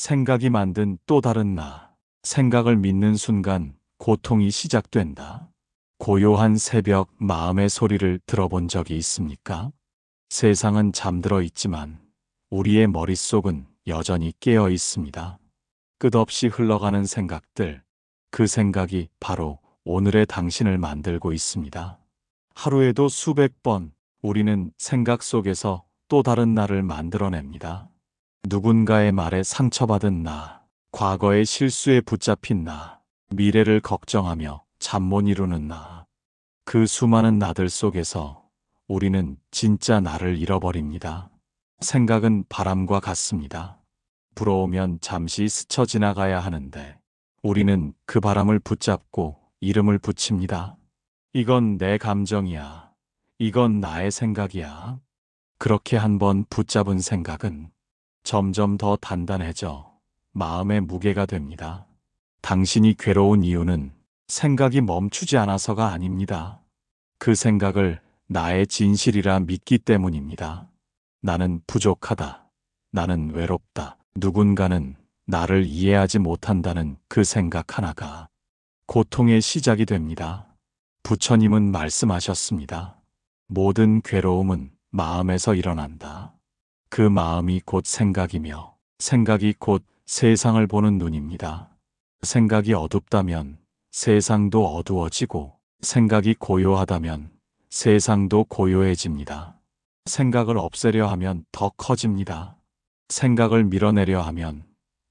생각이 만든 또 다른 나. 생각을 믿는 순간 고통이 시작된다. 고요한 새벽 마음의 소리를 들어본 적이 있습니까? 세상은 잠들어 있지만 우리의 머릿속은 여전히 깨어 있습니다. 끝없이 흘러가는 생각들, 그 생각이 바로 오늘의 당신을 만들고 있습니다. 하루에도 수백 번 우리는 생각 속에서 또 다른 나를 만들어냅니다. 누군가의 말에 상처받은 나, 과거의 실수에 붙잡힌 나, 미래를 걱정하며 잠 못 이루는 나. 그 수많은 나들 속에서 우리는 진짜 나를 잃어버립니다. 생각은 바람과 같습니다. 불어오면 잠시 스쳐 지나가야 하는데 우리는 그 바람을 붙잡고 이름을 붙입니다. 이건 내 감정이야. 이건 나의 생각이야. 그렇게 한번 붙잡은 생각은 점점 더 단단해져 마음의 무게가 됩니다. 당신이 괴로운 이유는 생각이 멈추지 않아서가 아닙니다. 그 생각을 나의 진실이라 믿기 때문입니다. 나는 부족하다. 나는 외롭다. 누군가는 나를 이해하지 못한다는 그 생각 하나가 고통의 시작이 됩니다. 부처님은 말씀하셨습니다. 모든 괴로움은 마음에서 일어난다. 그 마음이 곧 생각이며 생각이 곧 세상을 보는 눈입니다. 생각이 어둡다면 세상도 어두워지고 생각이 고요하다면 세상도 고요해집니다. 생각을 없애려 하면 더 커집니다. 생각을 밀어내려 하면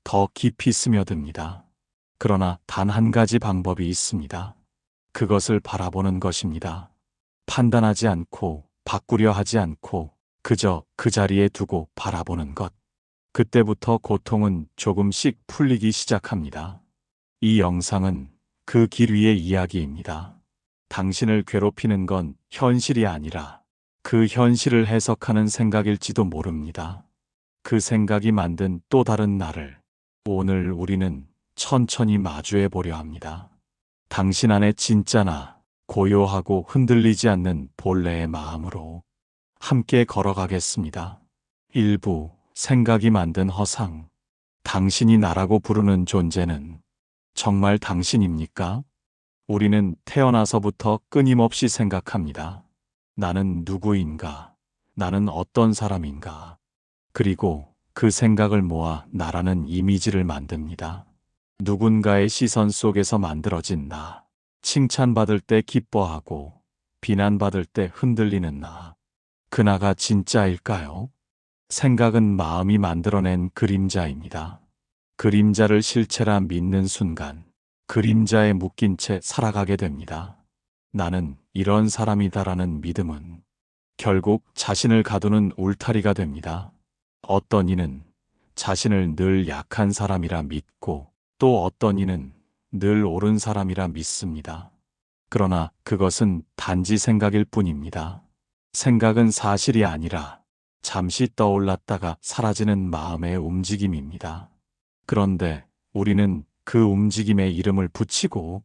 더 깊이 스며듭니다. 그러나 단 한 가지 방법이 있습니다. 그것을 바라보는 것입니다. 판단하지 않고 바꾸려 하지 않고 그저 그 자리에 두고 바라보는 것. 그때부터 고통은 조금씩 풀리기 시작합니다. 이 영상은 그 길 위의 이야기입니다. 당신을 괴롭히는 건 현실이 아니라 그 현실을 해석하는 생각일지도 모릅니다. 그 생각이 만든 또 다른 나를 오늘 우리는 천천히 마주해 보려 합니다. 당신 안에 진짜 나, 고요하고 흔들리지 않는 본래의 마음으로 함께 걸어가겠습니다. 1부 생각이 만든 허상. 당신이 나라고 부르는 존재는 정말 당신입니까? 우리는 태어나서부터 끊임없이 생각합니다. 나는 누구인가? 나는 어떤 사람인가? 그리고 그 생각을 모아 나라는 이미지를 만듭니다. 누군가의 시선 속에서 만들어진 나. 칭찬받을 때 기뻐하고 비난받을 때 흔들리는 나. 그 나가 진짜일까요? 생각은 마음이 만들어낸 그림자입니다. 그림자를 실체라 믿는 순간 그림자에 묶인 채 살아가게 됩니다. 나는 이런 사람이다라는 믿음은 결국 자신을 가두는 울타리가 됩니다. 어떤 이는 자신을 늘 약한 사람이라 믿고 또 어떤 이는 늘 옳은 사람이라 믿습니다. 그러나 그것은 단지 생각일 뿐입니다. 생각은 사실이 아니라 잠시 떠올랐다가 사라지는 마음의 움직임입니다. 그런데 우리는 그 움직임에 이름을 붙이고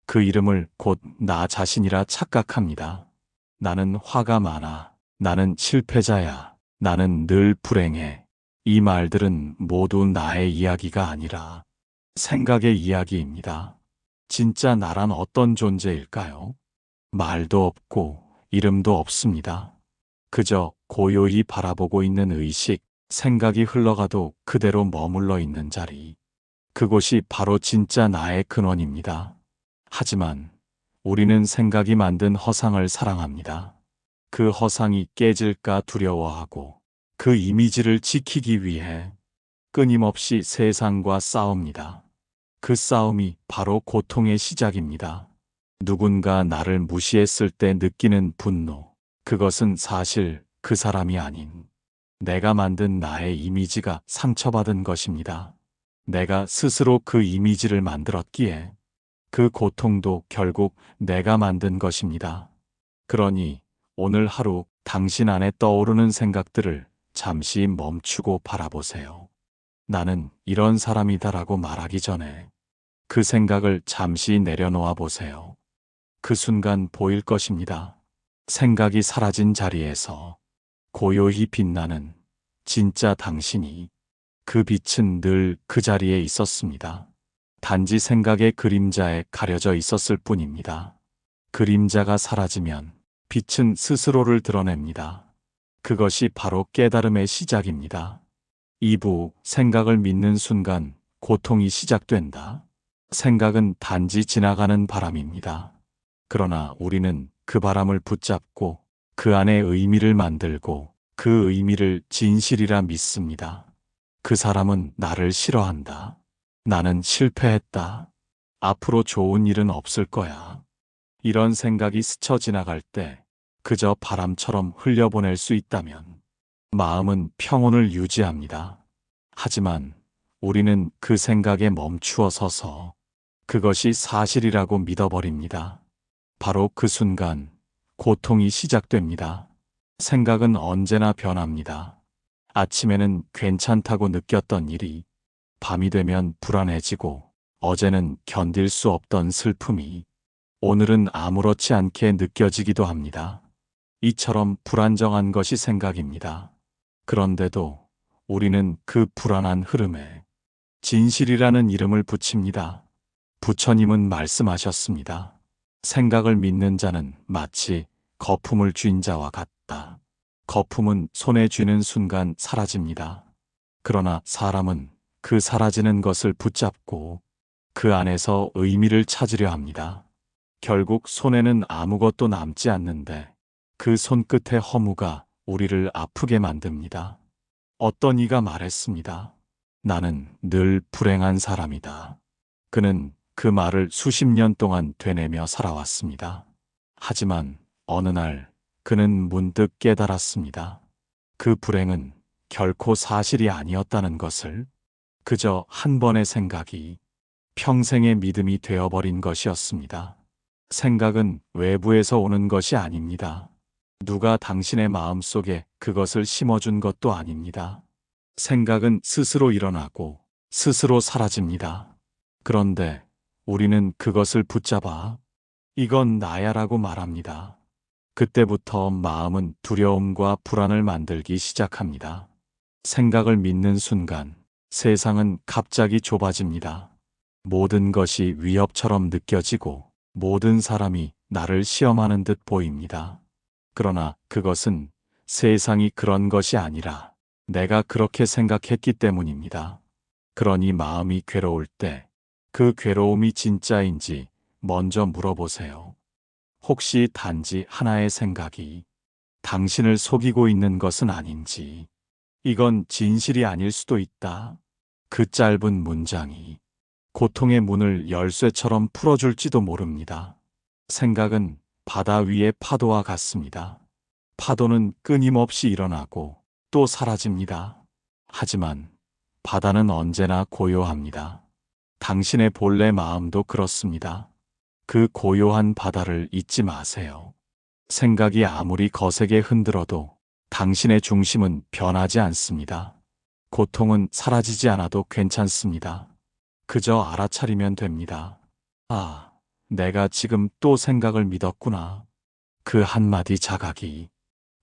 그 이름을 곧 나 자신이라 착각합니다. 나는 화가 많아. 나는 실패자야. 나는 늘 불행해. 이 말들은 모두 나의 이야기가 아니라 생각의 이야기입니다. 진짜 나란 어떤 존재일까요? 말도 없고 이름도 없습니다. 그저 고요히 바라보고 있는 의식, 생각이 흘러가도 그대로 머물러 있는 자리. 그곳이 바로 진짜 나의 근원입니다. 하지만 우리는 생각이 만든 허상을 사랑합니다. 그 허상이 깨질까 두려워하고 그 이미지를 지키기 위해 끊임없이 세상과 싸웁니다. 그 싸움이 바로 고통의 시작입니다. 누군가 나를 무시했을 때 느끼는 분노. 그것은 사실 그 사람이 아닌 내가 만든 나의 이미지가 상처받은 것입니다. 내가 스스로 그 이미지를 만들었기에 그 고통도 결국 내가 만든 것입니다. 그러니 오늘 하루 당신 안에 떠오르는 생각들을 잠시 멈추고 바라보세요. 나는 이런 사람이다라고 말하기 전에 그 생각을 잠시 내려놓아 보세요. 그 순간 보일 것입니다. 생각이 사라진 자리에서 고요히 빛나는 진짜 당신이 그 빛은 늘 그 자리에 있었습니다. 단지 생각의 그림자에 가려져 있었을 뿐입니다. 그림자가 사라지면 빛은 스스로를 드러냅니다. 그것이 바로 깨달음의 시작입니다. 2부 생각을 믿는 순간 고통이 시작된다. 생각은 단지 지나가는 바람입니다. 그러나 우리는 그 바람을 붙잡고 그 안에 의미를 만들고 그 의미를 진실이라 믿습니다. 그 사람은 나를 싫어한다. 나는 실패했다. 앞으로 좋은 일은 없을 거야. 이런 생각이 스쳐 지나갈 때 그저 바람처럼 흘려보낼 수 있다면 마음은 평온을 유지합니다. 하지만 우리는 그 생각에 멈추어 서서 그것이 사실이라고 믿어버립니다. 바로 그 순간 고통이 시작됩니다. 생각은 언제나 변합니다. 아침에는 괜찮다고 느꼈던 일이 밤이 되면 불안해지고, 어제는 견딜 수 없던 슬픔이 오늘은 아무렇지 않게 느껴지기도 합니다. 이처럼 불안정한 것이 생각입니다. 그런데도 우리는 그 불안한 흐름에 진실이라는 이름을 붙입니다. 부처님은 말씀하셨습니다. 생각을 믿는 자는 마치 거품을 쥔 자와 같다. 거품은 손에 쥐는 순간 사라집니다. 그러나 사람은 그 사라지는 것을 붙잡고 그 안에서 의미를 찾으려 합니다. 결국 손에는 아무것도 남지 않는데 그 손끝의 허무가 우리를 아프게 만듭니다. 어떤 이가 말했습니다. 나는 늘 불행한 사람이다. 그는 그 말을 수십 년 동안 되뇌며 살아왔습니다. 하지만 어느 날 그는 문득 깨달았습니다. 그 불행은 결코 사실이 아니었다는 것을, 그저 한 번의 생각이 평생의 믿음이 되어버린 것이었습니다. 생각은 외부에서 오는 것이 아닙니다. 누가 당신의 마음속에 그것을 심어준 것도 아닙니다. 생각은 스스로 일어나고 스스로 사라집니다. 그런데 우리는 그것을 붙잡아 이건 나야라고 말합니다. 그때부터 마음은 두려움과 불안을 만들기 시작합니다. 생각을 믿는 순간 세상은 갑자기 좁아집니다. 모든 것이 위협처럼 느껴지고 모든 사람이 나를 시험하는 듯 보입니다. 그러나 그것은 세상이 그런 것이 아니라 내가 그렇게 생각했기 때문입니다. 그러니 마음이 괴로울 때 그 괴로움이 진짜인지 먼저 물어보세요. 혹시 단지 하나의 생각이 당신을 속이고 있는 것은 아닌지, 이건 진실이 아닐 수도 있다. 그 짧은 문장이 고통의 문을 열쇠처럼 풀어줄지도 모릅니다. 생각은 바다 위의 파도와 같습니다. 파도는 끊임없이 일어나고 또 사라집니다. 하지만 바다는 언제나 고요합니다. 당신의 본래 마음도 그렇습니다. 그 고요한 바다를 잊지 마세요. 생각이 아무리 거세게 흔들어도 당신의 중심은 변하지 않습니다. 고통은 사라지지 않아도 괜찮습니다. 그저 알아차리면 됩니다. 아, 내가 지금 또 생각을 믿었구나. 그 한마디 자각이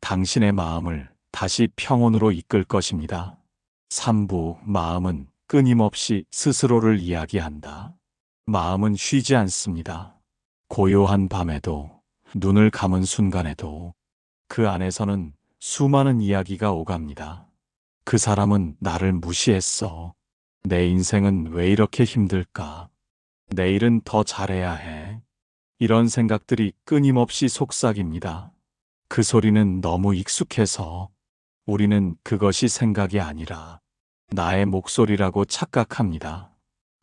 당신의 마음을 다시 평온으로 이끌 것입니다. 3부 마음은 끊임없이 스스로를 이야기한다. 마음은 쉬지 않습니다. 고요한 밤에도, 눈을 감은 순간에도 그 안에서는 수많은 이야기가 오갑니다. 그 사람은 나를 무시했어. 내 인생은 왜 이렇게 힘들까? 내일은 더 잘해야 해. 이런 생각들이 끊임없이 속삭입니다. 그 소리는 너무 익숙해서 우리는 그것이 생각이 아니라 나의 목소리라고 착각합니다.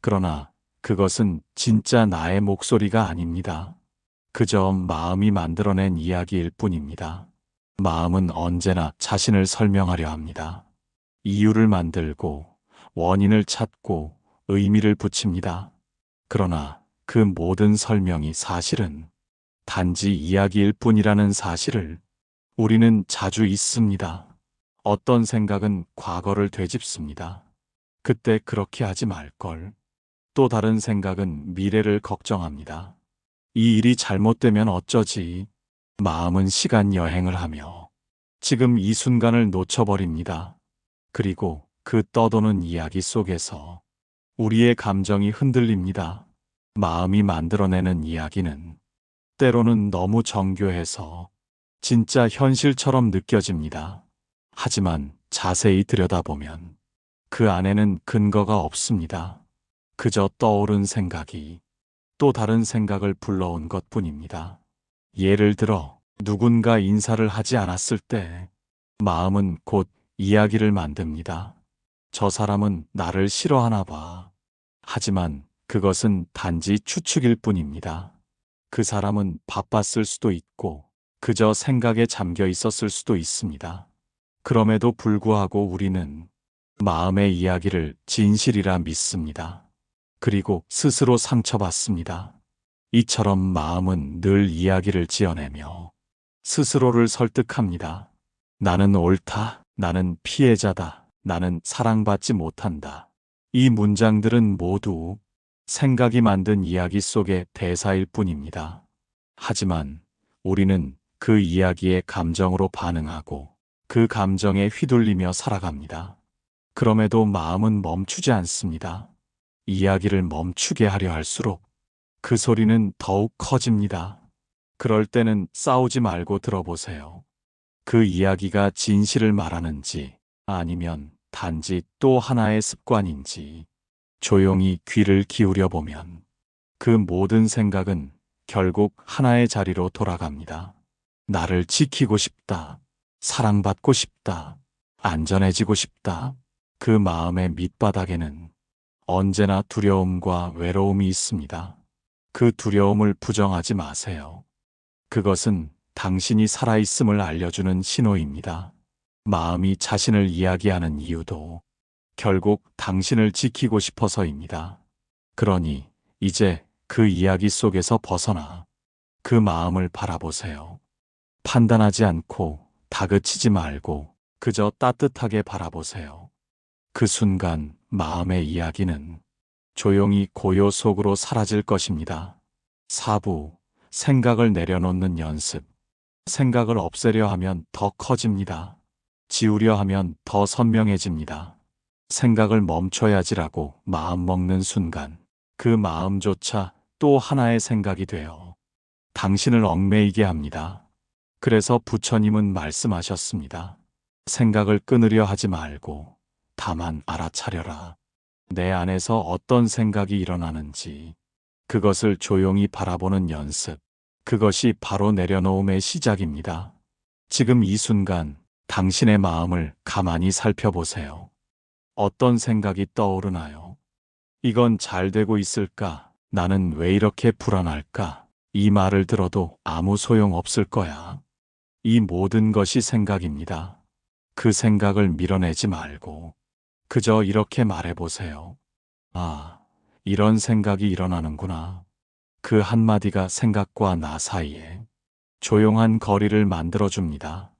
그러나 그것은 진짜 나의 목소리가 아닙니다. 그저 마음이 만들어낸 이야기일 뿐입니다. 마음은 언제나 자신을 설명하려 합니다. 이유를 만들고 원인을 찾고 의미를 붙입니다. 그러나 그 모든 설명이 사실은 단지 이야기일 뿐이라는 사실을 우리는 자주 잊습니다. 어떤 생각은 과거를 되짚습니다. 그때 그렇게 하지 말걸. 또 다른 생각은 미래를 걱정합니다. 이 일이 잘못되면 어쩌지? 마음은 시간 여행을 하며 지금 이 순간을 놓쳐버립니다. 그리고 그 떠도는 이야기 속에서 우리의 감정이 흔들립니다. 마음이 만들어내는 이야기는 때로는 너무 정교해서 진짜 현실처럼 느껴집니다. 하지만 자세히 들여다보면 그 안에는 근거가 없습니다. 그저 떠오른 생각이 또 다른 생각을 불러온 것뿐입니다. 예를 들어 누군가 인사를 하지 않았을 때 마음은 곧 이야기를 만듭니다. 저 사람은 나를 싫어하나 봐. 하지만 그것은 단지 추측일 뿐입니다. 그 사람은 바빴을 수도 있고 그저 생각에 잠겨 있었을 수도 있습니다. 그럼에도 불구하고 우리는 마음의 이야기를 진실이라 믿습니다. 그리고 스스로 상처받습니다. 이처럼 마음은 늘 이야기를 지어내며 스스로를 설득합니다. 나는 옳다. 나는 피해자다. 나는 사랑받지 못한다. 이 문장들은 모두 생각이 만든 이야기 속의 대사일 뿐입니다. 하지만 우리는 그 이야기에 감정으로 반응하고 그 감정에 휘둘리며 살아갑니다. 그럼에도 마음은 멈추지 않습니다. 이야기를 멈추게 하려 할수록 그 소리는 더욱 커집니다. 그럴 때는 싸우지 말고 들어보세요. 그 이야기가 진실을 말하는지 아니면 단지 또 하나의 습관인지 조용히 귀를 기울여 보면 그 모든 생각은 결국 하나의 자리로 돌아갑니다. 나를 지키고 싶다. 사랑받고 싶다. 안전해지고 싶다. 그 마음의 밑바닥에는 언제나 두려움과 외로움이 있습니다. 그 두려움을 부정하지 마세요. 그것은 당신이 살아있음을 알려주는 신호입니다. 마음이 자신을 이야기하는 이유도 결국 당신을 지키고 싶어서입니다. 그러니 이제 그 이야기 속에서 벗어나 그 마음을 바라보세요. 판단하지 않고 다그치지 말고 그저 따뜻하게 바라보세요. 그 순간 마음의 이야기는 조용히 고요 속으로 사라질 것입니다. 4부, 생각을 내려놓는 연습. 생각을 없애려 하면 더 커집니다. 지우려 하면 더 선명해집니다. 생각을 멈춰야지라고 마음먹는 순간 그 마음조차 또 하나의 생각이 되어 당신을 얽매이게 합니다. 그래서 부처님은 말씀하셨습니다. 생각을 끊으려 하지 말고 다만 알아차려라. 내 안에서 어떤 생각이 일어나는지 그것을 조용히 바라보는 연습. 그것이 바로 내려놓음의 시작입니다. 지금 이 순간 당신의 마음을 가만히 살펴보세요. 어떤 생각이 떠오르나요? 이건 잘 되고 있을까? 나는 왜 이렇게 불안할까? 이 말을 들어도 아무 소용 없을 거야. 이 모든 것이 생각입니다. 그 생각을 밀어내지 말고 그저 이렇게 말해보세요. 아, 이런 생각이 일어나는구나. 그 한마디가 생각과 나 사이에 조용한 거리를 만들어줍니다.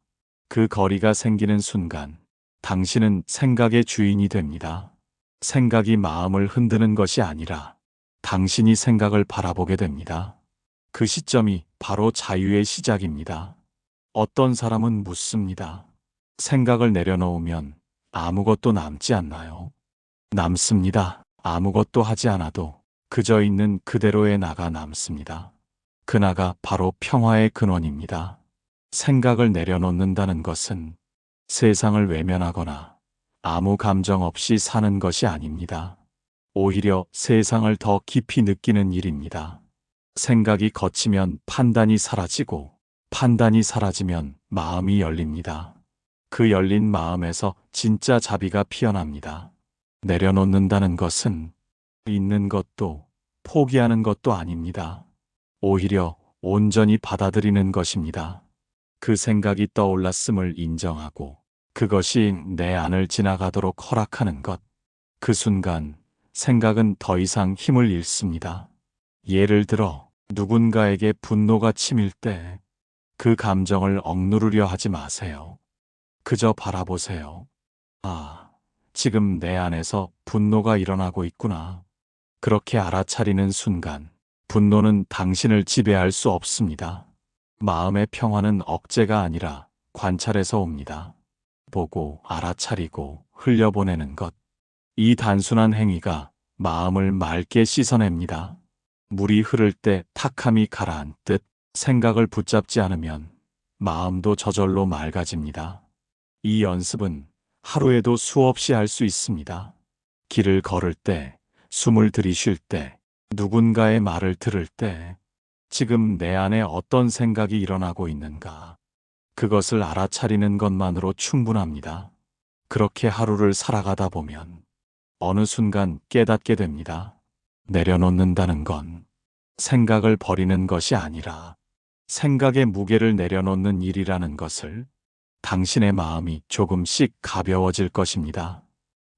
그 거리가 생기는 순간 당신은 생각의 주인이 됩니다. 생각이 마음을 흔드는 것이 아니라 당신이 생각을 바라보게 됩니다. 그 시점이 바로 자유의 시작입니다. 어떤 사람은 묻습니다. 생각을 내려놓으면 아무것도 남지 않나요? 남습니다. 아무것도 하지 않아도 그저 있는 그대로의 나가 남습니다. 그 나가 바로 평화의 근원입니다. 생각을 내려놓는다는 것은 세상을 외면하거나 아무 감정 없이 사는 것이 아닙니다. 오히려 세상을 더 깊이 느끼는 일입니다. 생각이 거치면 판단이 사라지고 판단이 사라지면 마음이 열립니다. 그 열린 마음에서 진짜 자비가 피어납니다. 내려놓는다는 것은 있는 것도 포기하는 것도 아닙니다. 오히려 온전히 받아들이는 것입니다. 그 생각이 떠올랐음을 인정하고 그것이 내 안을 지나가도록 허락하는 것. 그 순간 생각은 더 이상 힘을 잃습니다. 예를 들어 누군가에게 분노가 치밀 때 그 감정을 억누르려 하지 마세요. 그저 바라보세요. 아, 지금 내 안에서 분노가 일어나고 있구나. 그렇게 알아차리는 순간 분노는 당신을 지배할 수 없습니다. 마음의 평화는 억제가 아니라 관찰에서 옵니다. 보고 알아차리고 흘려보내는 것. 이 단순한 행위가 마음을 맑게 씻어냅니다. 물이 흐를 때 탁함이 가라앉듯 생각을 붙잡지 않으면 마음도 저절로 맑아집니다. 이 연습은 하루에도 수없이 할 수 있습니다. 길을 걸을 때, 숨을 들이쉴 때, 누군가의 말을 들을 때, 지금 내 안에 어떤 생각이 일어나고 있는가, 그것을 알아차리는 것만으로 충분합니다. 그렇게 하루를 살아가다 보면 어느 순간 깨닫게 됩니다. 내려놓는다는 건 생각을 버리는 것이 아니라 생각의 무게를 내려놓는 일이라는 것을, 당신의 마음이 조금씩 가벼워질 것입니다.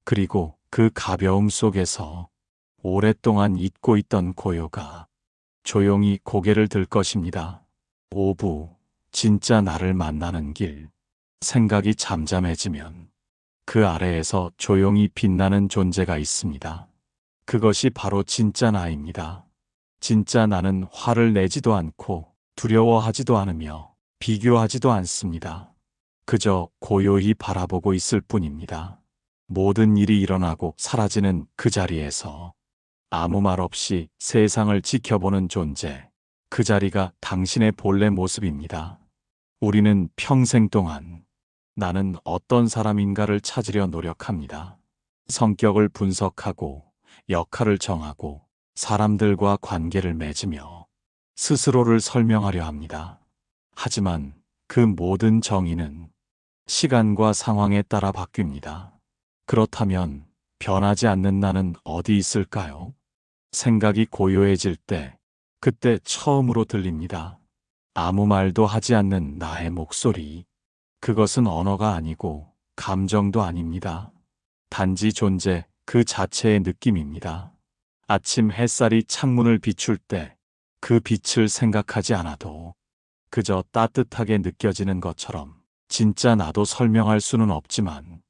그리고 그 가벼움 속에서 오랫동안 잊고 있던 고요가 조용히 고개를 들 것입니다. 5부, 진짜 나를 만나는 길. 생각이 잠잠해지면 그 아래에서 조용히 빛나는 존재가 있습니다. 그것이 바로 진짜 나입니다. 진짜 나는 화를 내지도 않고 두려워하지도 않으며 비교하지도 않습니다. 그저 고요히 바라보고 있을 뿐입니다. 모든 일이 일어나고 사라지는 그 자리에서 아무 말 없이 세상을 지켜보는 존재. 그 자리가 당신의 본래 모습입니다. 우리는 평생 동안 나는 어떤 사람인가를 찾으려 노력합니다. 성격을 분석하고 역할을 정하고 사람들과 관계를 맺으며 스스로를 설명하려 합니다. 하지만 그 모든 정의는 시간과 상황에 따라 바뀝니다. 그렇다면 변하지 않는 나는 어디 있을까요? 생각이 고요해질 때, 그때 처음으로 들립니다. 아무 말도 하지 않는 나의 목소리. 그것은 언어가 아니고 감정도 아닙니다. 단지 존재 그 자체의 느낌입니다. 아침 햇살이 창문을 비출 때 그 빛을 생각하지 않아도 그저 따뜻하게 느껴지는 것처럼, 진짜 나도 설명할 수는 없지만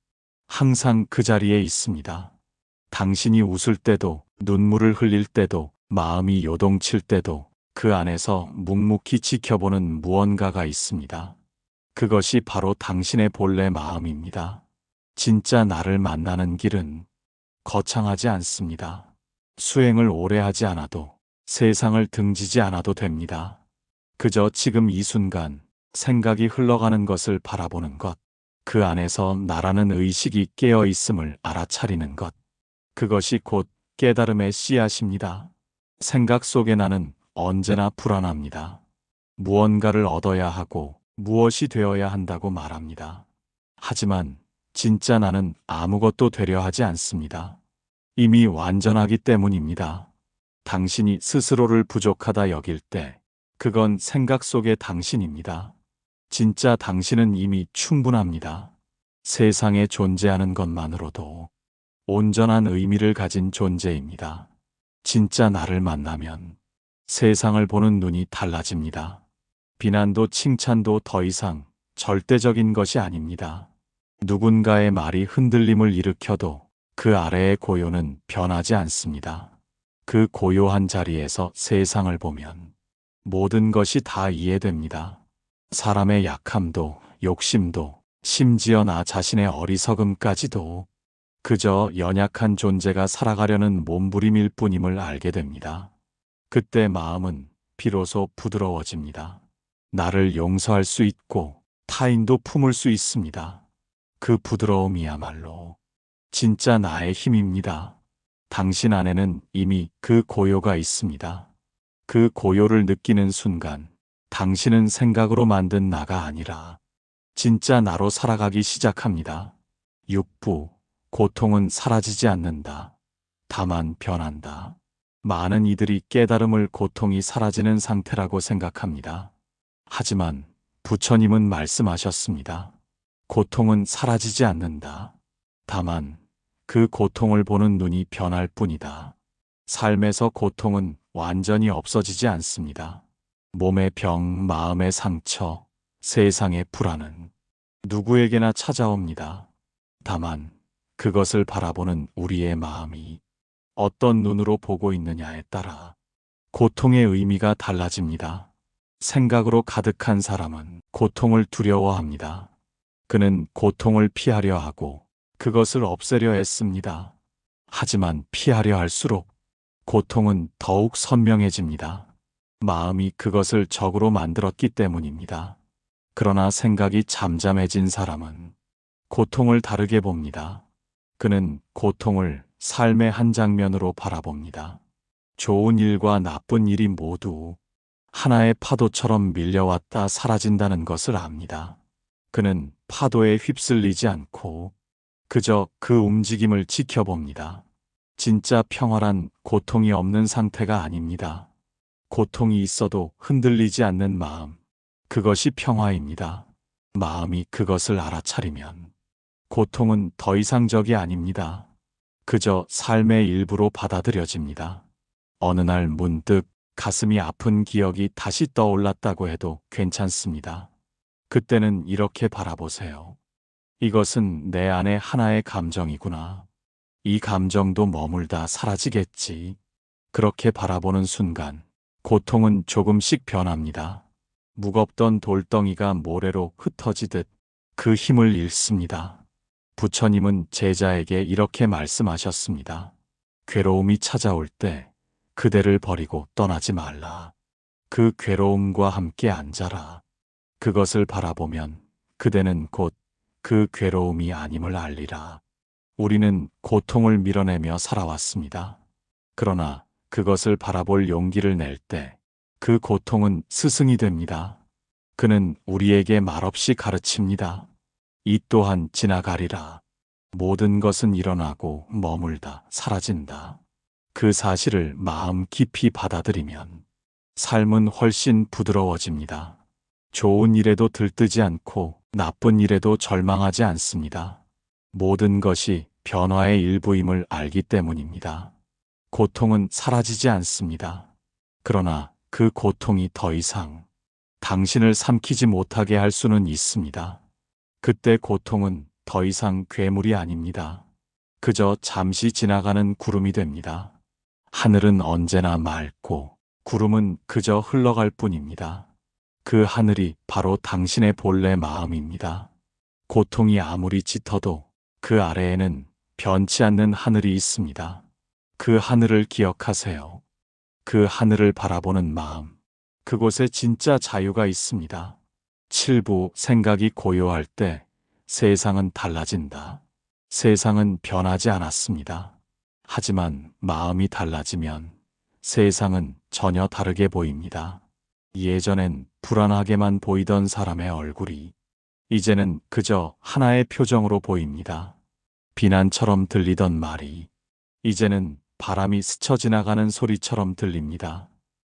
항상 그 자리에 있습니다. 당신이 웃을 때도, 눈물을 흘릴 때도, 마음이 요동칠 때도 그 안에서 묵묵히 지켜보는 무언가가 있습니다. 그것이 바로 당신의 본래 마음입니다. 진짜 나를 만나는 길은 거창하지 않습니다. 수행을 오래 하지 않아도, 세상을 등지지 않아도 됩니다. 그저 지금 이 순간 생각이 흘러가는 것을 바라보는 것, 그 안에서 나라는 의식이 깨어 있음을 알아차리는 것, 그것이 곧 깨달음의 씨앗입니다. 생각 속의 나는 언제나 불안합니다. 무언가를 얻어야 하고 무엇이 되어야 한다고 말합니다. 하지만 진짜 나는 아무것도 되려 하지 않습니다. 이미 완전하기 때문입니다. 당신이 스스로를 부족하다 여길 때, 그건 생각 속의 당신입니다. 진짜 당신은 이미 충분합니다. 세상에 존재하는 것만으로도 온전한 의미를 가진 존재입니다. 진짜 나를 만나면 세상을 보는 눈이 달라집니다. 비난도 칭찬도 더 이상 절대적인 것이 아닙니다. 누군가의 말이 흔들림을 일으켜도 그 아래의 고요는 변하지 않습니다. 그 고요한 자리에서 세상을 보면 모든 것이 다 이해됩니다. 사람의 약함도, 욕심도, 심지어 나 자신의 어리석음까지도 그저 연약한 존재가 살아가려는 몸부림일 뿐임을 알게 됩니다. 그때 마음은 비로소 부드러워집니다. 나를 용서할 수 있고 타인도 품을 수 있습니다. 그 부드러움이야말로 진짜 나의 힘입니다. 당신 안에는 이미 그 고요가 있습니다. 그 고요를 느끼는 순간 당신은 생각으로 만든 나가 아니라 진짜 나로 살아가기 시작합니다. 6부, 고통은 사라지지 않는다. 다만 변한다. 많은 이들이 깨달음을 고통이 사라지는 상태라고 생각합니다. 하지만 부처님은 말씀하셨습니다. 고통은 사라지지 않는다. 다만 그 고통을 보는 눈이 변할 뿐이다. 삶에서 고통은 완전히 없어지지 않습니다. 몸의 병, 마음의 상처, 세상의 불안은 누구에게나 찾아옵니다. 다만 그것을 바라보는 우리의 마음이 어떤 눈으로 보고 있느냐에 따라 고통의 의미가 달라집니다. 생각으로 가득한 사람은 고통을 두려워합니다. 그는 고통을 피하려 하고 그것을 없애려 했습니다. 하지만 피하려 할수록 고통은 더욱 선명해집니다. 마음이 그것을 적으로 만들었기 때문입니다. 그러나 생각이 잠잠해진 사람은 고통을 다르게 봅니다. 그는 고통을 삶의 한 장면으로 바라봅니다. 좋은 일과 나쁜 일이 모두 하나의 파도처럼 밀려왔다 사라진다는 것을 압니다. 그는 파도에 휩쓸리지 않고 그저 그 움직임을 지켜봅니다. 진짜 평화란 고통이 없는 상태가 아닙니다. 고통이 있어도 흔들리지 않는 마음, 그것이 평화입니다. 마음이 그것을 알아차리면 고통은 더 이상 적이 아닙니다. 그저 삶의 일부로 받아들여집니다. 어느 날 문득 가슴이 아픈 기억이 다시 떠올랐다고 해도 괜찮습니다. 그때는 이렇게 바라보세요. 이것은 내 안의 하나의 감정이구나. 이 감정도 머물다 사라지겠지. 그렇게 바라보는 순간 고통은 조금씩 변합니다. 무겁던 돌덩이가 모래로 흩어지듯 그 힘을 잃습니다. 부처님은 제자에게 이렇게 말씀하셨습니다. 괴로움이 찾아올 때 그대를 버리고 떠나지 말라. 그 괴로움과 함께 앉아라. 그것을 바라보면 그대는 곧 그 괴로움이 아님을 알리라. 우리는 고통을 밀어내며 살아왔습니다. 그러나 그것을 바라볼 용기를 낼 때 그 고통은 스승이 됩니다. 그는 우리에게 말없이 가르칩니다. 이 또한 지나가리라. 모든 것은 일어나고 머물다 사라진다. 그 사실을 마음 깊이 받아들이면 삶은 훨씬 부드러워집니다. 좋은 일에도 들뜨지 않고 나쁜 일에도 절망하지 않습니다. 모든 것이 변화의 일부임을 알기 때문입니다. 고통은 사라지지 않습니다. 그러나 그 고통이 더 이상 당신을 삼키지 못하게 할 수는 있습니다. 그때 고통은 더 이상 괴물이 아닙니다. 그저 잠시 지나가는 구름이 됩니다. 하늘은 언제나 맑고 구름은 그저 흘러갈 뿐입니다. 그 하늘이 바로 당신의 본래 마음입니다. 고통이 아무리 짙어도 그 아래에는 변치 않는 하늘이 있습니다. 그 하늘을 기억하세요. 그 하늘을 바라보는 마음, 그곳에 진짜 자유가 있습니다. 7부 생각이 고요할 때 세상은 달라진다. 세상은 변하지 않았습니다. 하지만 마음이 달라지면 세상은 전혀 다르게 보입니다. 예전엔 불안하게만 보이던 사람의 얼굴이 이제는 그저 하나의 표정으로 보입니다. 비난처럼 들리던 말이 이제는 바람이 스쳐 지나가는 소리처럼 들립니다.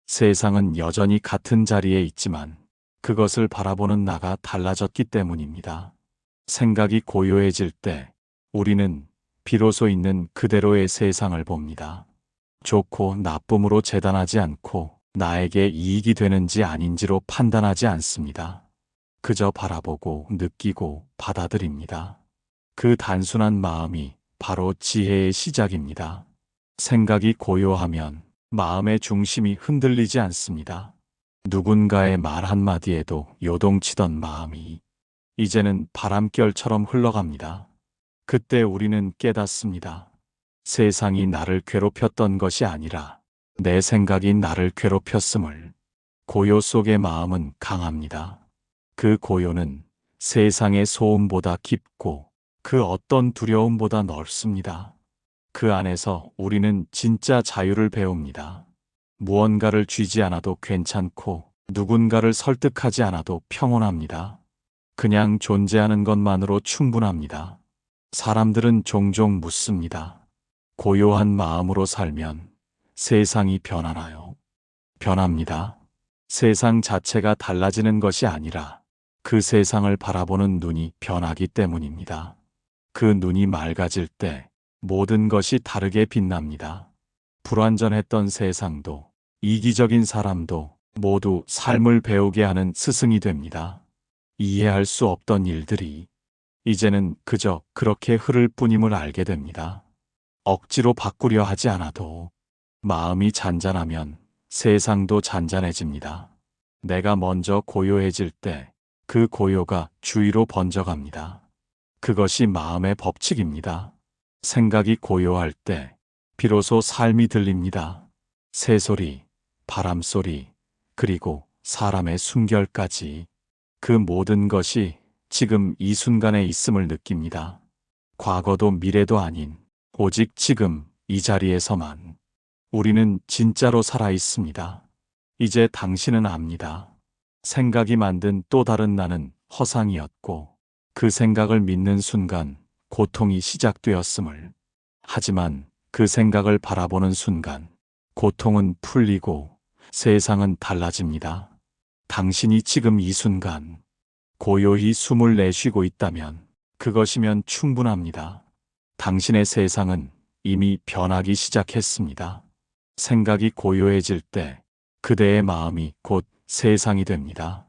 세상은 여전히 같은 자리에 있지만 그것을 바라보는 나가 달라졌기 때문입니다. 생각이 고요해질 때 우리는 비로소 있는 그대로의 세상을 봅니다. 좋고 나쁨으로 재단하지 않고 나에게 이익이 되는지 아닌지로 판단하지 않습니다. 그저 바라보고 느끼고 받아들입니다. 그 단순한 마음이 바로 지혜의 시작입니다. 생각이 고요하면 마음의 중심이 흔들리지 않습니다. 누군가의 말 한마디에도 요동치던 마음이 이제는 바람결처럼 흘러갑니다. 그때 우리는 깨닫습니다. 세상이 나를 괴롭혔던 것이 아니라 내 생각이 나를 괴롭혔음을. 고요 속의 마음은 강합니다. 그 고요는 세상의 소음보다 깊고 그 어떤 두려움보다 넓습니다. 그 안에서 우리는 진짜 자유를 배웁니다. 무언가를 쥐지 않아도 괜찮고 누군가를 설득하지 않아도 평온합니다. 그냥 존재하는 것만으로 충분합니다. 사람들은 종종 묻습니다. 고요한 마음으로 살면 세상이 변하나요? 변합니다. 세상 자체가 달라지는 것이 아니라 그 세상을 바라보는 눈이 변하기 때문입니다. 그 눈이 맑아질 때 모든 것이 다르게 빛납니다. 불완전했던 세상도 이기적인 사람도 모두 삶을 배우게 하는 스승이 됩니다. 이해할 수 없던 일들이 이제는 그저 그렇게 흐를 뿐임을 알게 됩니다. 억지로 바꾸려 하지 않아도 마음이 잔잔하면 세상도 잔잔해집니다. 내가 먼저 고요해질 때 그 고요가 주위로 번져갑니다. 그것이 마음의 법칙입니다. 생각이 고요할 때 비로소 삶이 들립니다. 새소리, 바람소리, 그리고 사람의 숨결까지 그 모든 것이 지금 이 순간에 있음을 느낍니다. 과거도 미래도 아닌 오직 지금 이 자리에서만 우리는 진짜로 살아 있습니다. 이제 당신은 압니다. 생각이 만든 또 다른 나는 허상이었고 그 생각을 믿는 순간 고통이 시작되었음을. 하지만 그 생각을 바라보는 순간 고통은 풀리고 세상은 달라집니다. 당신이 지금 이 순간 고요히 숨을 내쉬고 있다면 그것이면 충분합니다. 당신의 세상은 이미 변하기 시작했습니다. 생각이 고요해질 때 그대의 마음이 곧 세상이 됩니다.